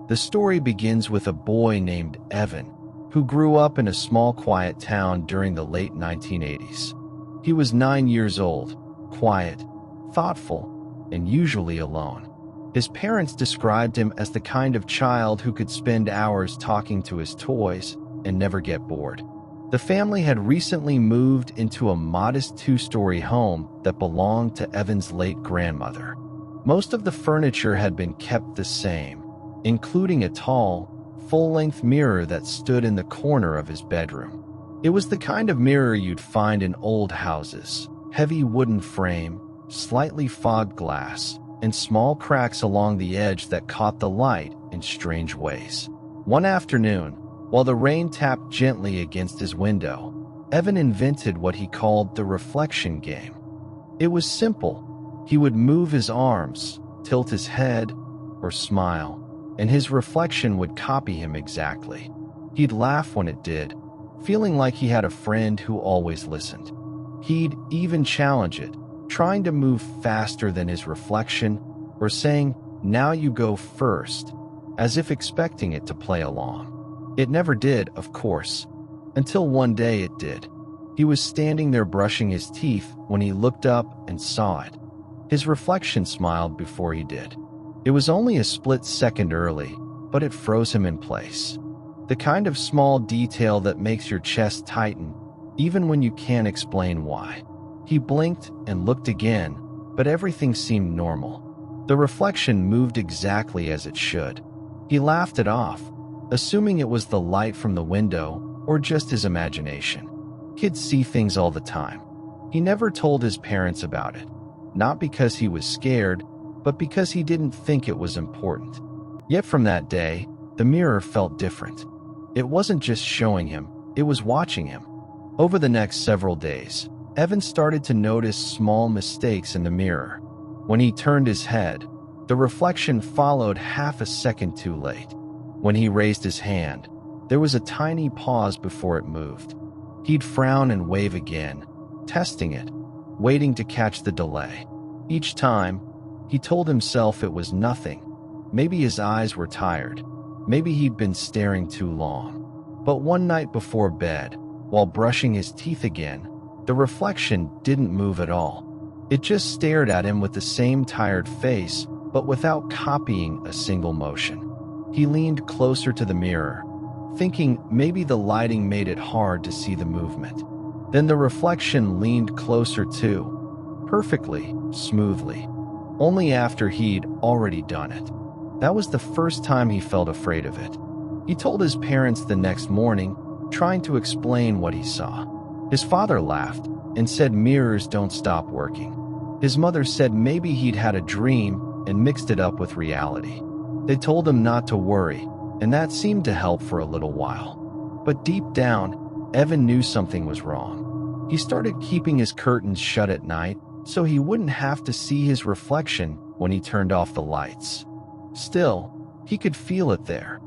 The story begins with a boy named Evan, who grew up in a small, quiet town during the late 1980s. He was 9 years old, quiet, thoughtful, and usually alone. His parents described him as the kind of child who could spend hours talking to his toys and never get bored. The family had recently moved into a modest 2-story home that belonged to Evan's late grandmother. Most of the furniture had been kept the same, including a tall, full-length mirror that stood in the corner of his bedroom. It was the kind of mirror you'd find in old houses: heavy wooden frame, slightly fogged glass, and small cracks along the edge that caught the light in strange ways. One afternoon, while the rain tapped gently against his window, Evan invented what he called the reflection game. It was simple. He would move his arms, tilt his head, or smile, and his reflection would copy him exactly. He'd laugh when it did, feeling like he had a friend who always listened. He'd even challenge it, trying to move faster than his reflection, or saying, "Now you go first," as if expecting it to play along. It never did, of course, until one day it did. He was standing there brushing his teeth when he looked up and saw it. His reflection smiled before he did. It was only a split second early, but it froze him in place. The kind of small detail that makes your chest tighten, even when you can't explain why. He blinked and looked again, but everything seemed normal. The reflection moved exactly as it should. He laughed it off, assuming it was the light from the window or just his imagination. Kids see things all the time. He never told his parents about it, not because he was scared, but because he didn't think it was important. Yet from that day, the mirror felt different. It wasn't just showing him, it was watching him. Over the next several days, Evan started to notice small mistakes in the mirror. When he turned his head, the reflection followed half a second too late. When he raised his hand, there was a tiny pause before it moved. He'd frown and wave again, testing it, waiting to catch the delay. Each time, he told himself it was nothing. Maybe his eyes were tired. Maybe he'd been staring too long. But one night before bed, while brushing his teeth again, the reflection didn't move at all. It just stared at him with the same tired face, but without copying a single motion. He leaned closer to the mirror, thinking maybe the lighting made it hard to see the movement. Then the reflection leaned closer too, perfectly, smoothly, only after he'd already done it. That was the first time he felt afraid of it. He told his parents the next morning, trying to explain what he saw. His father laughed and said mirrors don't stop working. His mother said maybe he'd had a dream and mixed it up with reality. They told him not to worry, and that seemed to help for a little while. But deep down, Evan knew something was wrong. He started keeping his curtains shut at night so he wouldn't have to see his reflection when he turned off the lights. Still, he could feel it there,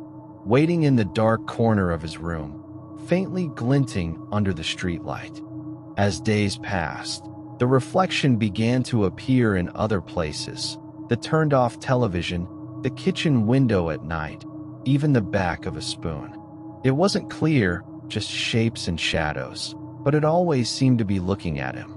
waiting in the dark corner of his room, faintly glinting under the streetlight. As days passed, the reflection began to appear in other places: the turned-off television, the kitchen window at night, even the back of a spoon. It wasn't clear, just shapes and shadows, but it always seemed to be looking at him.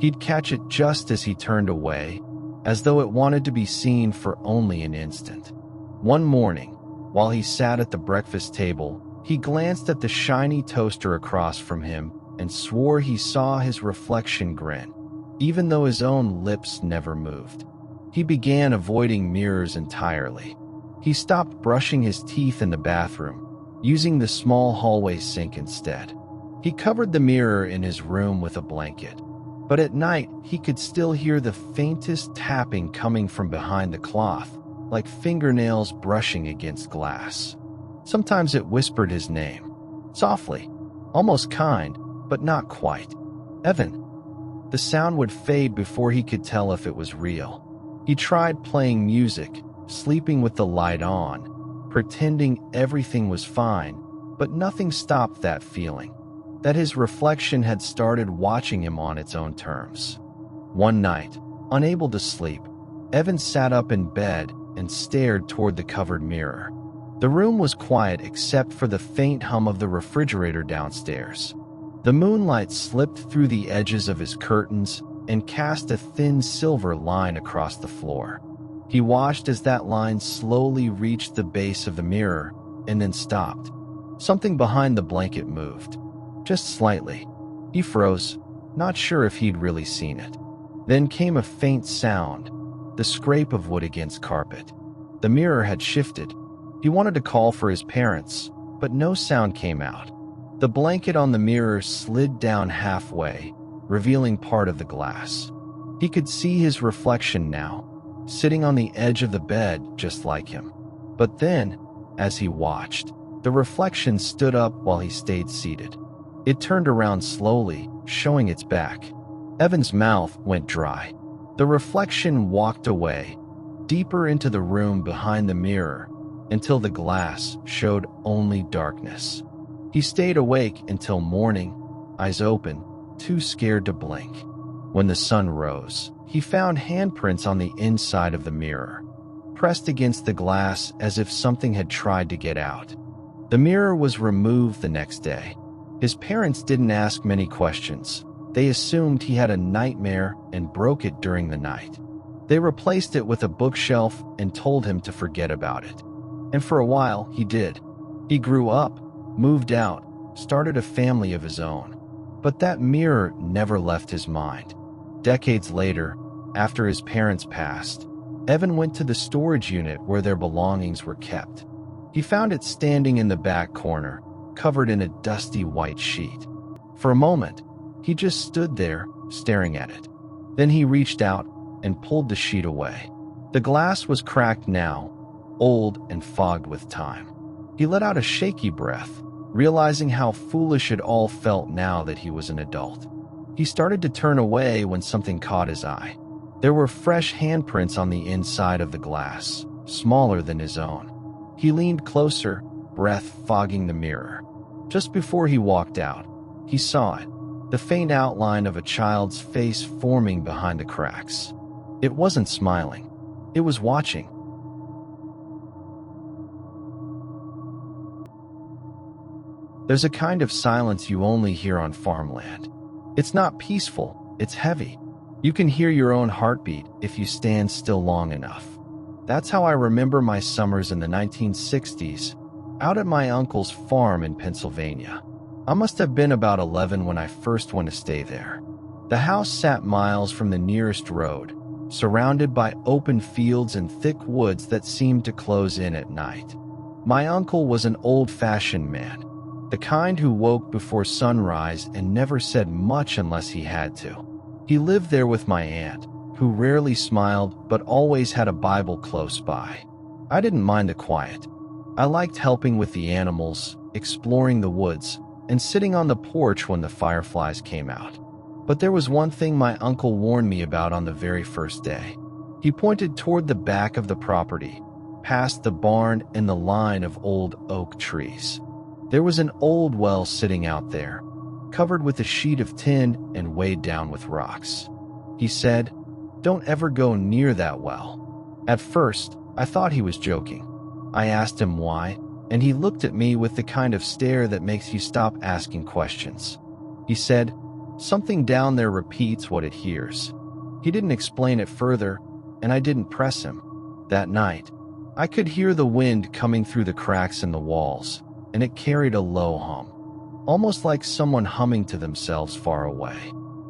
He'd catch it just as he turned away, as though it wanted to be seen for only an instant. One morning, while he sat at the breakfast table, he glanced at the shiny toaster across from him and swore he saw his reflection grin, even though his own lips never moved. He began avoiding mirrors entirely. He stopped brushing his teeth in the bathroom, using the small hallway sink instead. He covered the mirror in his room with a blanket, but at night he could still hear the faintest tapping coming from behind the cloth, like fingernails brushing against glass. Sometimes it whispered his name, softly, almost kind, but not quite. Evan. The sound would fade before he could tell if it was real. He tried playing music, sleeping with the light on, pretending everything was fine, but nothing stopped that feeling, that his reflection had started watching him on its own terms. One night, unable to sleep, Evan sat up in bed and stared toward the covered mirror. The room was quiet except for the faint hum of the refrigerator downstairs. The moonlight slipped through the edges of his curtains and cast a thin silver line across the floor. He watched as that line slowly reached the base of the mirror and then stopped. Something behind the blanket moved, just slightly. He froze, not sure if he'd really seen it. Then came a faint sound, the scrape of wood against carpet. The mirror had shifted. He wanted to call for his parents, but no sound came out. The blanket on the mirror slid down halfway, revealing part of the glass. He could see his reflection now, sitting on the edge of the bed just like him. But then, as he watched, the reflection stood up while he stayed seated. It turned around slowly, showing its back. Evan's mouth went dry. The reflection walked away, deeper into the room behind the mirror, until the glass showed only darkness. He stayed awake until morning, eyes open, too scared to blink. When the sun rose, he found handprints on the inside of the mirror, pressed against the glass as if something had tried to get out. The mirror was removed the next day. His parents didn't ask many questions. They assumed he had a nightmare and broke it during the night. They replaced it with a bookshelf and told him to forget about it. And for a while, he did. He grew up, moved out, started a family of his own. But that mirror never left his mind. Decades later, after his parents passed, Evan went to the storage unit where their belongings were kept. He found it standing in the back corner, covered in a dusty white sheet. For a moment, he just stood there, staring at it. Then he reached out and pulled the sheet away. The glass was cracked now, old and fogged with time. He let out a shaky breath, realizing how foolish it all felt now that he was an adult. He started to turn away when something caught his eye. There were fresh handprints on the inside of the glass, smaller than his own. He leaned closer, breath fogging the mirror. Just before he walked out, he saw it, the faint outline of a child's face forming behind the cracks. It wasn't smiling. It was watching. There's a kind of silence you only hear on farmland. It's not peaceful, it's heavy. You can hear your own heartbeat if you stand still long enough. That's how I remember my summers in the 1960s, out at my uncle's farm in Pennsylvania. I must have been about 11 when I first went to stay there. The house sat miles from the nearest road, surrounded by open fields and thick woods that seemed to close in at night. My uncle was an old-fashioned man, the kind who woke before sunrise and never said much unless he had to. He lived there with my aunt, who rarely smiled but always had a Bible close by. I didn't mind the quiet. I liked helping with the animals, exploring the woods, and sitting on the porch when the fireflies came out. But there was one thing my uncle warned me about on the very first day. He pointed toward the back of the property, past the barn and the line of old oak trees. There was an old well sitting out there, covered with a sheet of tin and weighed down with rocks. He said, "Don't ever go near that well." At first, I thought he was joking. I asked him why, and he looked at me with the kind of stare that makes you stop asking questions. He said, "Something down there repeats what it hears." He didn't explain it further, and I didn't press him. That night, I could hear the wind coming through the cracks in the walls, and it carried a low hum, almost like someone humming to themselves far away.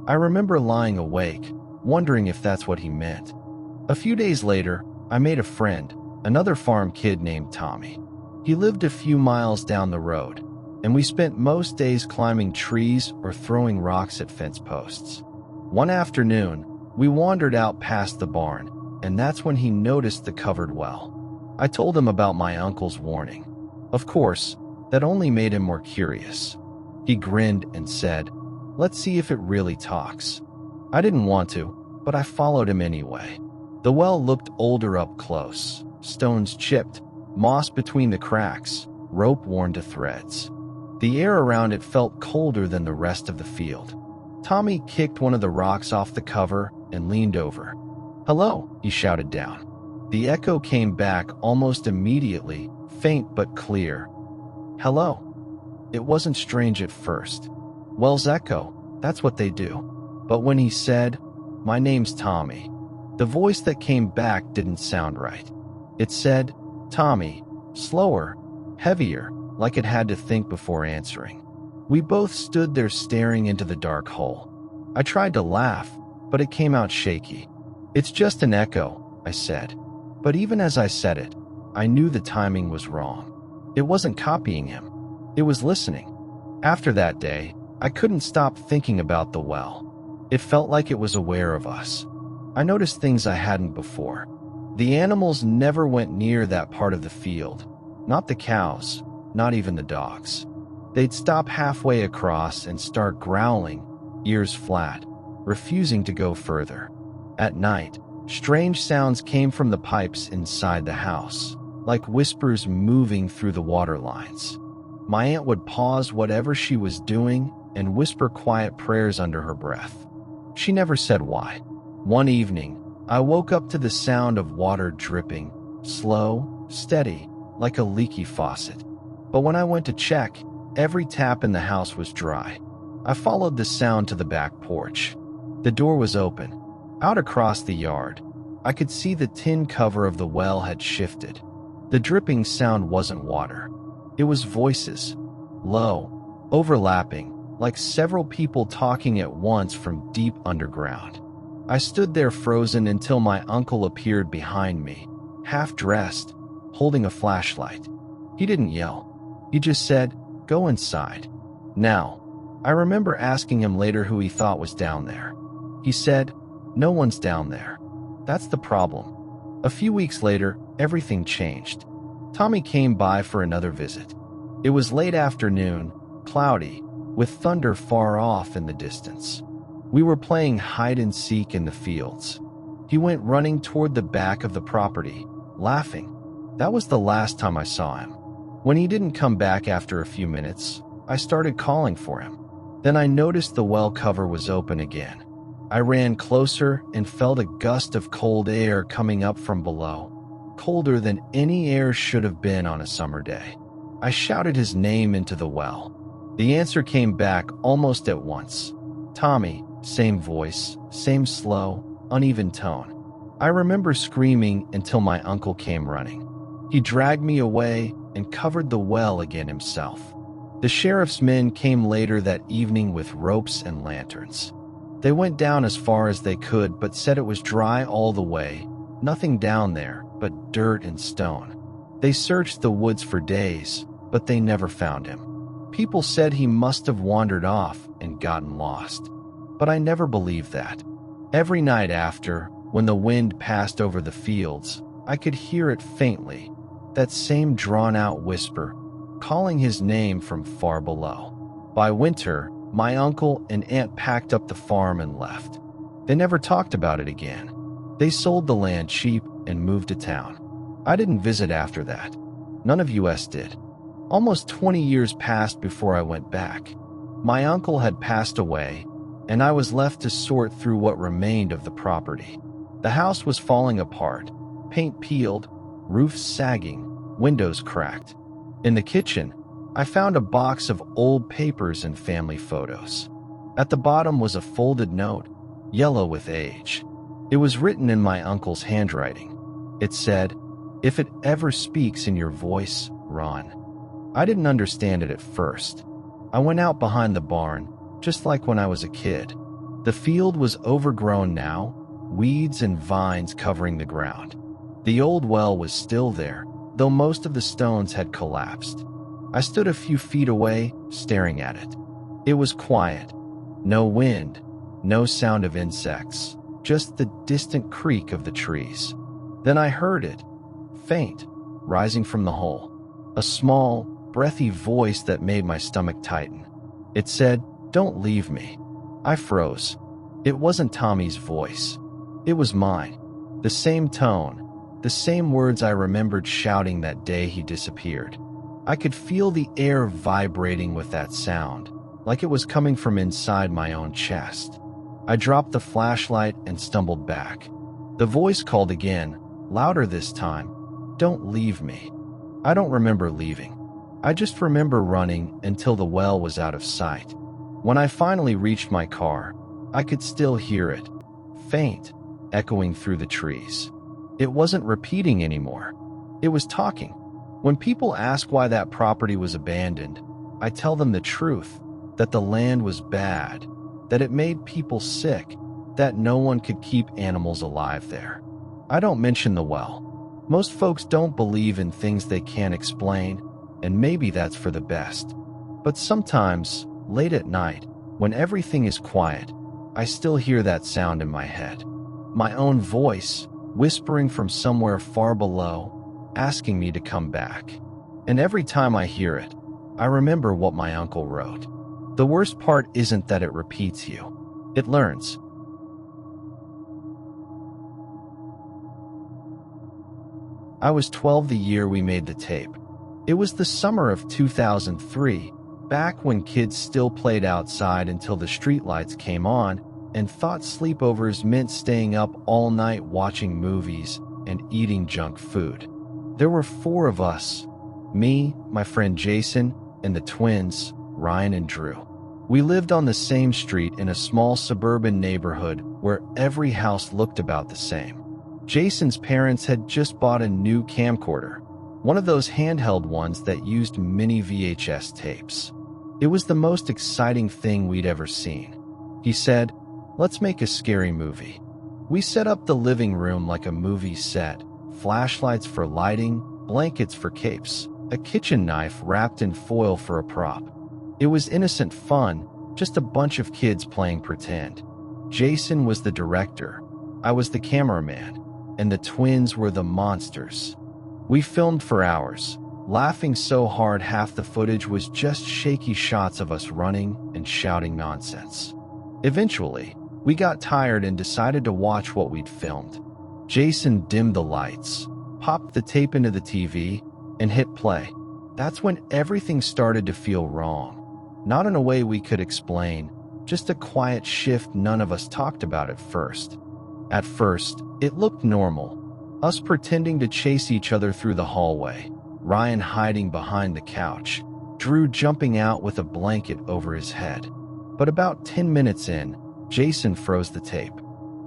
I remember lying awake, wondering if that's what he meant. A few days later, I made a friend, another farm kid named Tommy. He lived a few miles down the road, and we spent most days climbing trees or throwing rocks at fence posts. One afternoon, we wandered out past the barn, and that's when he noticed the covered well. I told him about my uncle's warning. Of course, that only made him more curious. He grinned and said, "Let's see if it really talks." I didn't want to, but I followed him anyway. The well looked older up close, stones chipped, moss between the cracks, rope worn to threads. The air around it felt colder than the rest of the field. Tommy kicked one of the rocks off the cover and leaned over. "Hello," he shouted down. The echo came back almost immediately, faint but clear. Hello. It wasn't strange at first. Wells echo, that's what they do. But when he said, "My name's Tommy," the voice that came back didn't sound right. It said, "Tommy," slower, heavier, like it had to think before answering. We both stood there staring into the dark hole. I tried to laugh, but it came out shaky. "It's just an echo," I said. But even as I said it, I knew the timing was wrong. It wasn't copying him. It was listening. After that day, I couldn't stop thinking about the well. It felt like it was aware of us. I noticed things I hadn't before. The animals never went near that part of the field. Not the cows, not even the dogs. They'd stop halfway across and start growling, ears flat, refusing to go further. At night, strange sounds came from the pipes inside the house, like whispers moving through the water lines. My aunt would pause whatever she was doing and whisper quiet prayers under her breath. She never said why. One evening, I woke up to the sound of water dripping, slow, steady, like a leaky faucet. But when I went to check, every tap in the house was dry. I followed the sound to the back porch. The door was open. Out across the yard, I could see the tin cover of the well had shifted. The dripping sound wasn't water. It was voices, low, overlapping, like several people talking at once from deep underground. I stood there frozen until my uncle appeared behind me, half-dressed, holding a flashlight. He didn't yell. He just said, "Go inside." Now, I remember asking him later who he thought was down there. He said, "No one's down there." That's the problem. A few weeks later, everything changed. Tommy came by for another visit. It was late afternoon, cloudy, with thunder far off in the distance. We were playing hide and seek in the fields. He went running toward the back of the property, laughing. That was the last time I saw him. When he didn't come back after a few minutes, I started calling for him. Then I noticed the well cover was open again. I ran closer and felt a gust of cold air coming up from below, colder than any air should have been on a summer day. I shouted his name into the well. The answer came back almost at once. "Tommy," same voice, same slow, uneven tone. I remember screaming until my uncle came running. He dragged me away and covered the well again himself. The sheriff's men came later that evening with ropes and lanterns. They went down as far as they could but said it was dry all the way, nothing down there but dirt and stone. They searched the woods for days, but they never found him. People said he must have wandered off and gotten lost. But I never believed that. Every night after, when the wind passed over the fields, I could hear it faintly, that same drawn-out whisper, calling his name from far below. By winter, my uncle and aunt packed up the farm and left. They never talked about it again. They sold the land cheap and moved to town. I didn't visit after that. None of us did. Almost 20 years passed before I went back. My uncle had passed away, and I was left to sort through what remained of the property. The house was falling apart, paint peeled, roofs sagging, windows cracked. In the kitchen, I found a box of old papers and family photos. At the bottom was a folded note, yellow with age. It was written in my uncle's handwriting. It said, "If it ever speaks in your voice, run." I didn't understand it at first. I went out behind the barn, just like when I was a kid. The field was overgrown now, weeds and vines covering the ground. The old well was still there, though most of the stones had collapsed. I stood a few feet away, staring at it. It was quiet. No wind, no sound of insects, just the distant creak of the trees. Then I heard it, faint, rising from the hole. A small, breathy voice that made my stomach tighten. It said, "Don't leave me." I froze. It wasn't Tommy's voice. It was mine. The same tone, the same words I remembered shouting that day he disappeared. I could feel the air vibrating with that sound, like it was coming from inside my own chest. I dropped the flashlight and stumbled back. The voice called again, louder this time, "Don't leave me." I don't remember leaving. I just remember running until the well was out of sight. When I finally reached my car, I could still hear it, faint, echoing through the trees. It wasn't repeating anymore. It was talking. When people ask why that property was abandoned, I tell them the truth, that the land was bad, that it made people sick, that no one could keep animals alive there. I don't mention the well. Most folks don't believe in things they can't explain, and maybe that's for the best. But sometimes, late at night, when everything is quiet, I still hear that sound in my head. My own voice, whispering from somewhere far below, asking me to come back. And every time I hear it, I remember what my uncle wrote. The worst part isn't that it repeats you. It learns. I was 12 the year we made the tape. It was the summer of 2003, back when kids still played outside until the streetlights came on and thought sleepovers meant staying up all night watching movies and eating junk food. There were 4 of us, me, my friend Jason, and the twins, Ryan and Drew. We lived on the same street in a small suburban neighborhood where every house looked about the same. Jason's parents had just bought a new camcorder, one of those handheld ones that used mini VHS tapes. It was the most exciting thing we'd ever seen. He said, "Let's make a scary movie." We set up the living room like a movie set, flashlights for lighting, blankets for capes, a kitchen knife wrapped in foil for a prop. It was innocent fun, just a bunch of kids playing pretend. Jason was the director, I was the cameraman, and the twins were the monsters. We filmed for hours, laughing so hard half the footage was just shaky shots of us running and shouting nonsense. Eventually, we got tired and decided to watch what we'd filmed. Jason dimmed the lights, popped the tape into the TV, and hit play. That's when everything started to feel wrong. Not in a way we could explain, just a quiet shift none of us talked about at first. At first, it looked normal. Us pretending to chase each other through the hallway, Ryan hiding behind the couch, Drew jumping out with a blanket over his head. But about 10 minutes in, Jason froze the tape.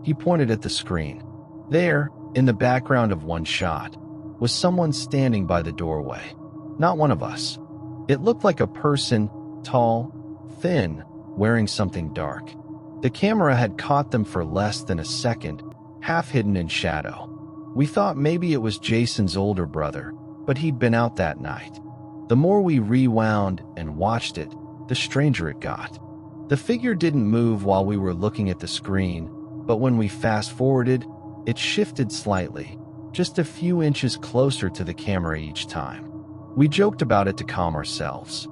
He pointed at the screen. There, in the background of one shot, was someone standing by the doorway. Not one of us. It looked like a person, tall, thin, wearing something dark. The camera had caught them for less than a second, half hidden in shadow. We thought maybe it was Jason's older brother, but he'd been out that night. The more we rewound and watched it, the stranger it got. The figure didn't move while we were looking at the screen, but when we fast-forwarded, it shifted slightly, just a few inches closer to the camera each time. We joked about it to calm ourselves.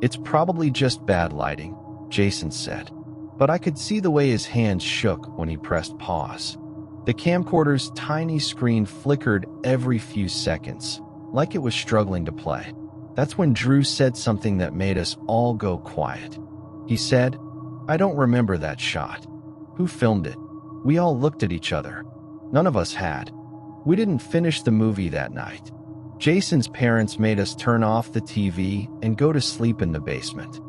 "It's probably just bad lighting," Jason said. But I could see the way his hands shook when he pressed pause. The camcorder's tiny screen flickered every few seconds, like it was struggling to play. That's when Drew said something that made us all go quiet. He said, "I don't remember that shot. Who filmed it?" We all looked at each other. None of us had. We didn't finish the movie that night. Jason's parents made us turn off the TV and go to sleep in the basement.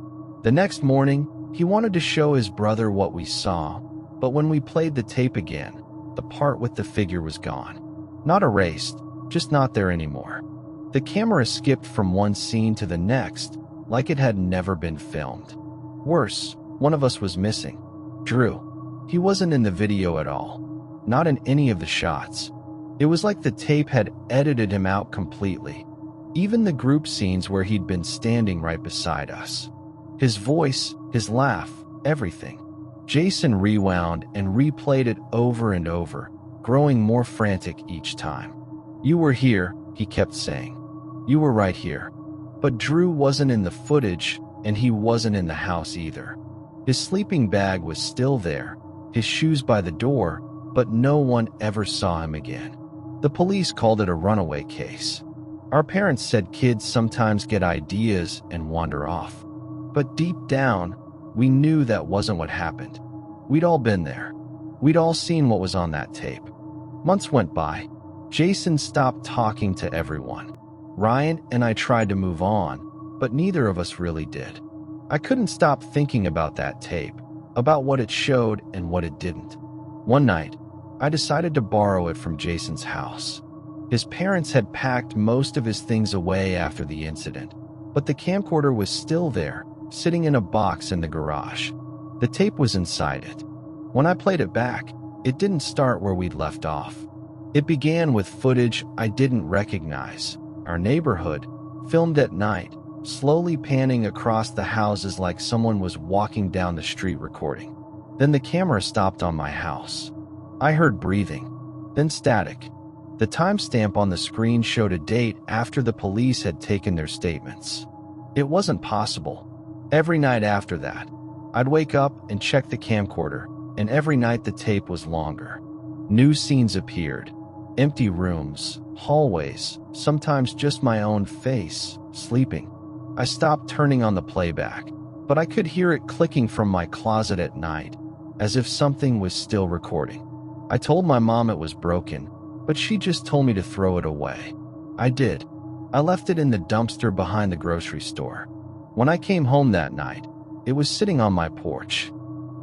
The next morning, he wanted to show his brother what we saw, but when we played the tape again, the part with the figure was gone. Not erased, just not there anymore. The camera skipped from one scene to the next, like it had never been filmed. Worse, one of us was missing. Drew. He wasn't in the video at all. Not in any of the shots. It was like the tape had edited him out completely. Even the group scenes where he'd been standing right beside us. His voice, his laugh, everything. Jason rewound and replayed it over and over, growing more frantic each time. "You were here," he kept saying. "You were right here." But Drew wasn't in the footage, and he wasn't in the house either. His sleeping bag was still there, his shoes by the door, but no one ever saw him again. The police called it a runaway case. Our parents said kids sometimes get ideas and wander off. But deep down, we knew that wasn't what happened. We'd all been there. We'd all seen what was on that tape. Months went by. Jason stopped talking to everyone. Ryan and I tried to move on, but neither of us really did. I couldn't stop thinking about that tape, about what it showed and what it didn't. One night, I decided to borrow it from Jason's house. His parents had packed most of his things away after the incident, but the camcorder was still there, sitting in a box in the garage. The tape was inside it. When I played it back, it didn't start where we'd left off. It began with footage I didn't recognize. Our neighborhood, filmed at night, slowly panning across the houses like someone was walking down the street recording. Then the camera stopped on my house. I heard breathing, then static. The timestamp on the screen showed a date after the police had taken their statements. It wasn't possible. Every night after that, I'd wake up and check the camcorder, and every night the tape was longer. New scenes appeared. Empty rooms, hallways, sometimes just my own face, sleeping. I stopped turning on the playback, but I could hear it clicking from my closet at night, as if something was still recording. I told my mom it was broken, but she just told me to throw it away. I did. I left it in the dumpster behind the grocery store. When I came home that night, it was sitting on my porch.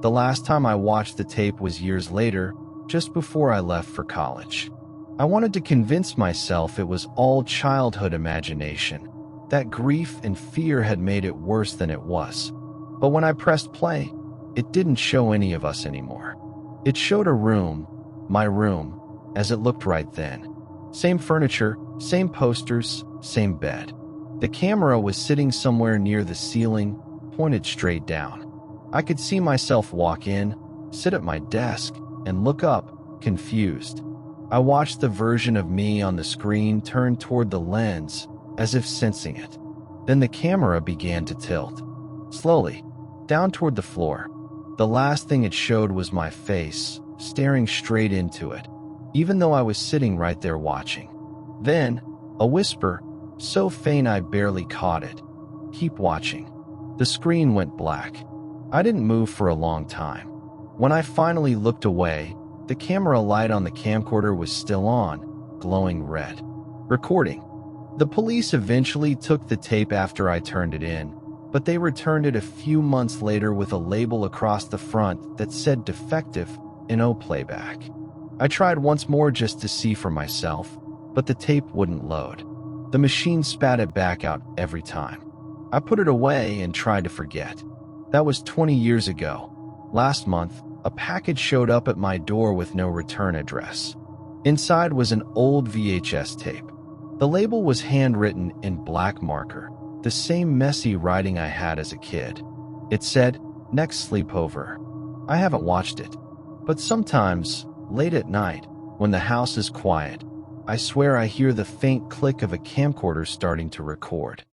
The last time I watched the tape was years later, just before I left for college. I wanted to convince myself it was all childhood imagination, that grief and fear had made it worse than it was. But when I pressed play, it didn't show any of us anymore. It showed a room, my room, as it looked right then. Same furniture, same posters, same bed. The camera was sitting somewhere near the ceiling, pointed straight down. I could see myself walk in, sit at my desk, and look up, confused. I watched the version of me on the screen turn toward the lens, as if sensing it. Then the camera began to tilt. Slowly, down toward the floor. The last thing it showed was my face, staring straight into it, even though I was sitting right there watching. Then, a whisper, so faint I barely caught it. Keep watching. The screen went black. I didn't move for a long time. When I finally looked away, the camera light on the camcorder was still on, glowing red. Recording. The police eventually took the tape after I turned it in, but they returned it a few months later with a label across the front that said defective and no playback. I tried once more just to see for myself, but the tape wouldn't load. The machine spat it back out every time. I put it away and tried to forget. That was 20 years ago. Last month, a package showed up at my door with no return address. Inside was an old VHS tape. The label was handwritten in black marker, the same messy writing I had as a kid. It said, "Next sleepover." I haven't watched it, but sometimes, late at night, when the house is quiet, I swear I hear the faint click of a camcorder starting to record.